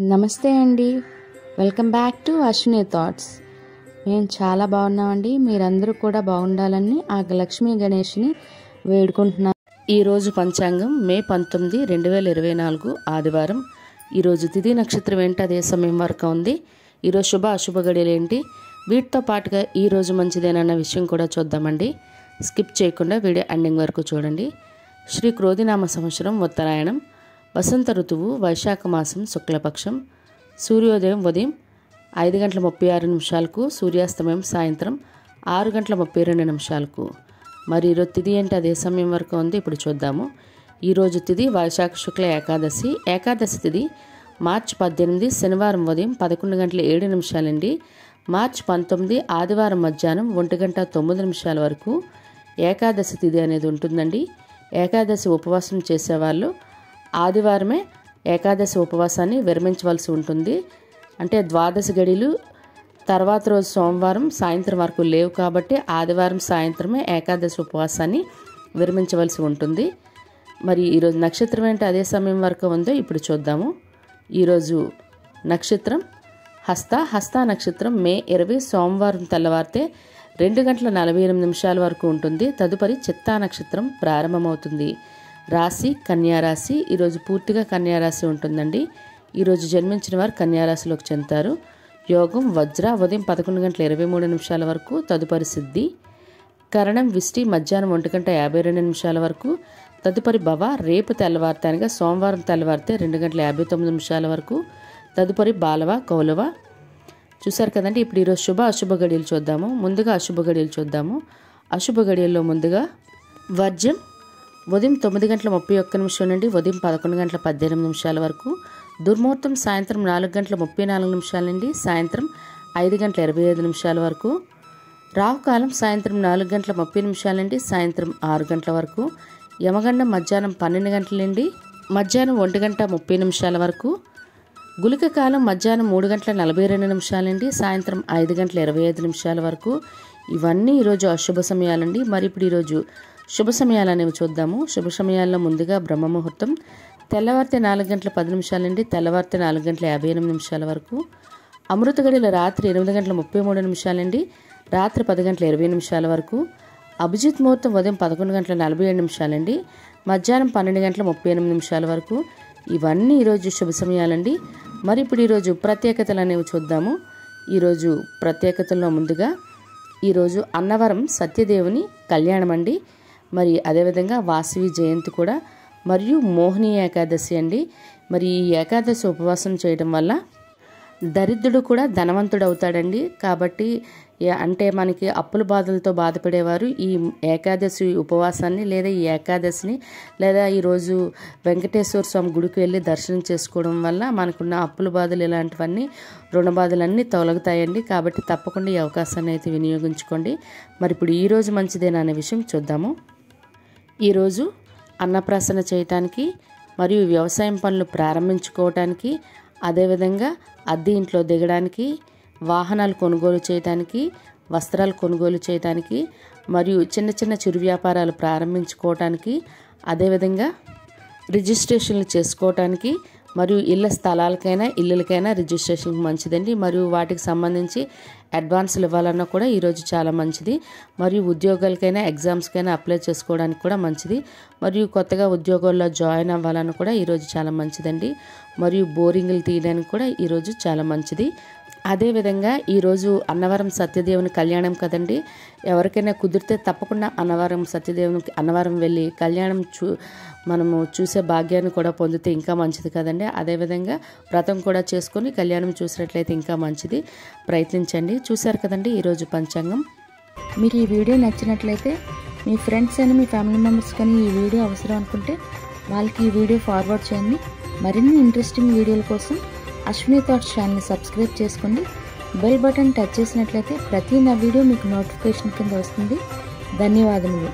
నమస్తే అండి, welcome back to Ashwini thoughts. మేము చాలా బాగున్నామండి. మీరందరూ కూడా బాగుండాలని ఆ లక్ష్మీ గణేష్ని వేడుకుంటున్నాం. ఈరోజు పంచాంగం మే 19, 2024 ఆదివారం. ఈరోజు తిథి నక్షత్రం ఏంటి, అదే సమయం వరకు ఉంది. ఈరోజు శుభ అశుభ గడియలు ఏంటి, వీటితో పాటుగా ఈరోజు మంచిదేనన్న విషయం కూడా చూద్దామండి. స్కిప్ చేయకుండా వీడియో ఎండింగ్ వరకు చూడండి. శ్రీ క్రోధినామ సంవత్సరం ఉత్తరాయణం, వసంత ఋతువు వైశాఖ మాసం శుక్లపక్షం. సూర్యోదయం ఉదయం 5:36 సూర్యాస్తమయం సాయంత్రం 6:32. మరి ఈరోజు తిథి ఏంటి, అదే సమయం వరకు ఉంది. ఇప్పుడు చూద్దాము. ఈరోజు తిథి వైశాఖ శుక్ల ఏకాదశి. ఏకాదశి తిథి మార్చి 18 శనివారం ఉదయం 11:07 మార్చి 19 ఆదివారం మధ్యాహ్నం 1:09 వరకు ఏకాదశి తిథి అనేది ఉంటుందండి. ఏకాదశి ఉపవాసం చేసేవాళ్ళు ఆదివారమే ఏకాదశి ఉపవాసాన్ని విరమించవలసి ఉంటుంది. అంటే ద్వాదశి గడియలు తర్వాత రోజు సోమవారం సాయంత్రం వరకు లేవు కాబట్టి ఆదివారం సాయంత్రమే ఏకాదశి ఉపవాసాన్ని విరమించవలసి ఉంటుంది. మరి ఈరోజు నక్షత్రం ఏంటి, అదే సమయం వరకు ఉందో ఇప్పుడు చూద్దాము. ఈరోజు నక్షత్రం హస్త. హస్త నక్షత్రం మే 20 సోమవారం తెల్లవారితే 2:48 వరకు ఉంటుంది. తదుపరి చిత్తా నక్షత్రం ప్రారంభమవుతుంది. రాశి కన్యారాశి. ఈరోజు పూర్తిగా కన్యారాశి ఉంటుందండి. ఈరోజు జన్మించిన వారు కన్యారాశిలోకి చెందుతారు. యోగం వజ్ర ఉదయం 11:23 వరకు, తదుపరి సిద్ధి. కరణం విష్టి మధ్యాహ్నం 1:52 వరకు, తదుపరి భవ రేపు తెల్లవారితే అనగా సోమవారం తెల్లవారితే 2:59 వరకు, తదుపరి బాలవ కౌలవ. చూసారు కదండి. ఇప్పుడు ఈరోజు శుభ అశుభ గడియలు చూద్దాము. ముందుగా అశుభ గడియలు చూద్దాము. అశుభ గడియల్లో ముందుగా వర్జ్యం ఉదయం 9:31 నుండి ఉదయం 11:18 వరకు. దుర్ముహూర్తం సాయంత్రం 4:34 నుండి సాయంత్రం 5:25 వరకు. రాహుకాలం సాయంత్రం 4:30 నుండి సాయంత్రం 6 గంటల వరకు. యమగండం మధ్యాహ్నం 12 గంటల నుండి మధ్యాహ్నం 1:30 వరకు. గుళిక కాలం మధ్యాహ్నం 3:42 నుండి సాయంత్రం 5:25 వరకు. ఇవన్నీ ఈరోజు అశుభ సమయాలండి. మరి ఇప్పుడు ఈరోజు శుభ సమయాలు అనేవి చూద్దాము. శుభ సమయాల్లో ముందుగా బ్రహ్మముహూర్తం తెల్లవారితే 4:10 నుండి తెల్లవారితే 4:58 వరకు. అమృత గడియల రాత్రి 8:33 నుండి రాత్రి 10:20 వరకు. అభిజిత్ ముహూర్తం ఉదయం 11:47 నుండి మధ్యాహ్నం 12:38 వరకు. ఇవన్నీ ఈరోజు శుభ సమయాలండి. మరి ఇప్పుడు ఈరోజు ప్రత్యేకతలు అనేవి చూద్దాము. ఈరోజు ప్రత్యేకతల్లో ముందుగా ఈరోజు అన్నవరం సత్యదేవుని కళ్యాణం అండి. మరి అదేవిధంగా వాసవి జయంతి కూడా, మరియు మోహిని ఏకాదశి అండి. మరి ఈ ఏకాదశి ఉపవాసం చేయడం వల్ల దరిద్రుడు కూడా ధనవంతుడు అవుతాడండి. కాబట్టి అంటే మనకి అప్పుల బాధలతో బాధపడేవారు ఈ ఏకాదశి ఉపవాసాన్ని లేదా ఈ ఏకాదశిని లేదా ఈరోజు వెంకటేశ్వర స్వామి గుడికి వెళ్ళి దర్శనం చేసుకోవడం వల్ల మనకున్న అప్పుల బాధలు ఇలాంటివన్నీ రుణ బాధలన్నీ తొలగుతాయండి. కాబట్టి తప్పకుండా ఈ అవకాశాన్ని అయితే వినియోగించుకోండి. మరి ఇప్పుడు ఈరోజు మంచిదేనా అనే విషయం చూద్దాము. ఈరోజు అన్నప్రాసన చేయటానికి మరియు వ్యవసాయం పనులు ప్రారంభించుకోవటానికి, అదేవిధంగా అద్దె ఇంట్లో దిగడానికి, వాహనాలు కొనుగోలు చేయడానికి, వస్త్రాలు కొనుగోలు చేయడానికి, మరియు చిన్న చిన్న చిరు వ్యాపారాలు ప్రారంభించుకోవటానికి, అదేవిధంగా రిజిస్ట్రేషన్లు చేసుకోవటానికి, మరియు ఇళ్ళ స్థలాలకైనా ఇళ్ళకైనా రిజిస్ట్రేషన్ మంచిదండి. మరియు వాటికి సంబంధించి అడ్వాన్సులు ఇవ్వాలన్నా కూడా ఈరోజు చాలా మంచిది. మరియు ఉద్యోగాలకైనా ఎగ్జామ్స్కైనా అప్లై చేసుకోవడానికి కూడా మంచిది. మరియు కొత్తగా ఉద్యోగాల్లో జాయిన్ అవ్వాలన్నా కూడా ఈరోజు చాలా మంచిదండి. మరియు బోరింగ్లు తీయడానికి కూడా ఈరోజు చాలా మంచిది. అదేవిధంగా ఈరోజు అన్నవరం సత్యదేవుని కళ్యాణం కదండి. ఎవరికైనా కుదిరితే తప్పకుండా అన్నవరం వెళ్ళి కళ్యాణం మనము చూసే భాగ్యాన్ని కూడా పొందితే ఇంకా మంచిది కదండి. అదేవిధంగా వ్రతం కూడా చేసుకొని కళ్యాణం చూసినట్లయితే ఇంకా మంచిది. ప్రయత్నించండి. చూశారు కదండి ఈరోజు పంచాంగం. మీకు ఈ వీడియో నచ్చినట్లయితే మీ ఫ్రెండ్స్ అని మీ ఫ్యామిలీ మెంబర్స్ కానీ ఈ వీడియో అవసరం అనుకుంటే వాళ్ళకి ఈ వీడియో ఫార్వర్డ్ చేయండి. మరిన్ని ఇంట్రెస్టింగ్ వీడియోల కోసం అశ్విని థాట్స్ ఛానల్ని సబ్స్క్రైబ్ చేసుకోండి. బెల్ బటన్ టచ్ చేసినట్లయితే ప్రతి నా వీడియో మీకు నోటిఫికేషన్ కింద వస్తుంది. ధన్యవాదములు.